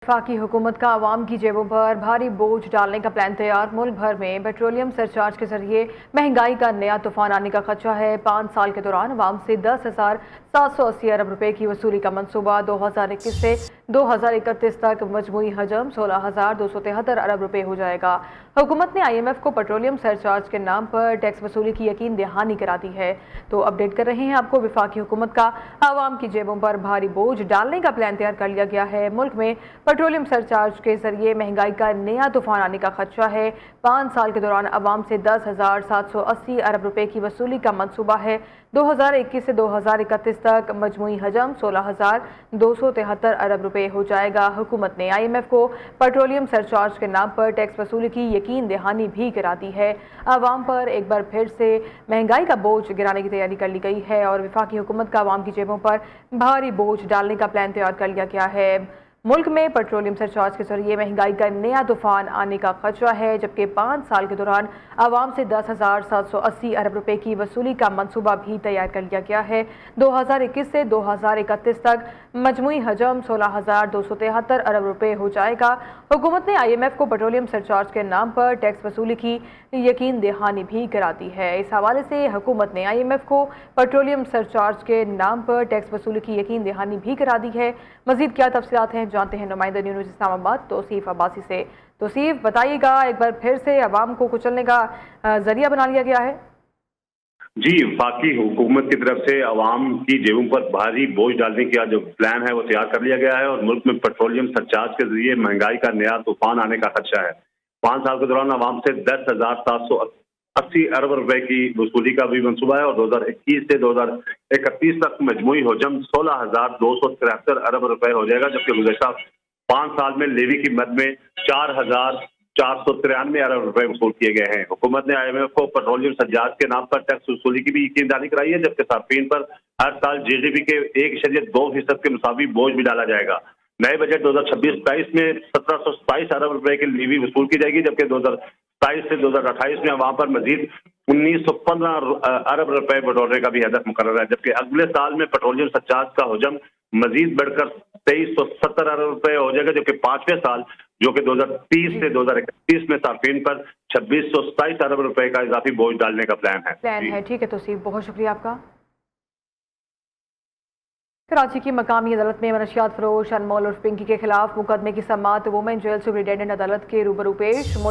वफाकी हुकूमत का आवाम की जेबों पर भारी बोझ डालने का प्लान तैयार। मुल्क भर में पेट्रोलियम सरचार्ज के जरिए महंगाई का नया तूफान आने का खदशा है। 5 साल के दौरान आवाम से 10,780 अरब रुपए की वसूली का मंसूबा। 2021 से 2031 तक मजमूई हजम 16,273 अरब रुपए हो जाएगा। हुकूमत ने IMF को पेट्रोलियम सरचार्ज के नाम पर टैक्स वसूली की यकीन दहानी करा दी है। तो अपडेट कर रहे हैं आपको, वफाकी हुकूमत का आवाम की जेबों पर भारी बोझ डालने का प्लान तैयार कर लिया गया है। मुल्क में पेट्रोलियम सरचार्ज के जरिए महंगाई का नया तूफान आने का खदशा है। 5 साल के दौरान आवाम से 10,780 अरब रुपए की वसूली का मंसूबा है। 2021 से 2031 तक मजमूई हजम 16,273 अरब रुपए हो जाएगा। हुकूमत ने IMF को पेट्रोलियम सरचार्ज के नाम पर टैक्स वसूली की यकीन दहानी भी करा दी है। आवाम पर एक बार फिर से महंगाई का बोझ गिराने की तैयारी कर ली गई है और वफाकी हुकूमत का आवाम की जेबों पर भारी बोझ डालने का प्लान तैयार कर लिया गया है। मुल्क में पेट्रोलियम सरचार्ज के जरिए महंगाई का नया तूफान आने का खदशा है, जबकि 5 साल के दौरान आवाम से 10,780 अरब रुपए की वसूली का मंसूबा भी तैयार कर लिया गया है। 2021 से 2031 तक मजमूई हजम 16,273 अरब रुपए हो जाएगा। हुकूमत ने IMF को पेट्रोलियम सरचार्ज के नाम पर टैक्स वसूली की यकीन दहानी भी करा दी है। इस हवाले से हुकूमत ने IMF को पेट्रोलियम सरचार्ज के नाम पर टैक्स वसूली की यकीन दहानी भी करा दी है। मजीद क्या तफसीलात हैं जानते हैं नुमाइंदा न्यूज़ इस्लामाबाद तौसीफ अब्बासी से। तौसीफ, बताइएगा, एक बार फिर से अवाम को कुचलने का जरिया बना लिया गया है। जी, वफाकी हुकूमत की तरफ से अवाम की जेबों पर भारी बोझ डालने का जो प्लान है वो तैयार कर लिया गया है और मुल्क में पेट्रोलियम सरचार्ज के जरिए महंगाई का नया तूफान आने का खदशा है। 5 साल के दौरान अवाम से 10,780 अरब रुपए की वसूली का भी मंसूबा है और 2021 से 2031 तक मजमूई हजम 16,273 अरब रुपए हो जाएगा, जबकि गुज़श्ता 5 साल में लेवी की मद में 4,493 अरब रुपए वसूल किए गए हैं। हुकूमत ने IMF को पेट्रोलियम सरचार्ज के नाम पर टैक्स वसूली की भी यकीनदहानी कराई है, जबकि सार्फिन पर हर साल GDP के 1.2% के मुताबिक बोझ भी डाला जाएगा। नए बजट 2026-27 में 1,727 अरब रुपए की लेवी वसूल की जाएगी, जबकि 2027 से 2028 में वहां पर मजीद 1,915 अरब रुपए बटोरने का भी हदफ मुकर्रर है, जबकि अगले साल में पेट्रोलियम सरचार्ज का हजम मजीद बढ़कर 2,370 अरब रुपए हो जाएगा, जबकि 5वें साल जो कि 2030 से 2031 में सार्फिन पर 2,627 अरब रुपए का इजाफी बोझ डालने का प्लान है। ठीक है तौसीफ, बहुत शुक्रिया आपका। कराची की मकामी अदालत में मनशियात फरोश अनमोल और पिंकी के खिलाफ मुकदमे की समाअत वुमेन जेल सुपरिटेंडेंट अदालत के रूबरू पेश।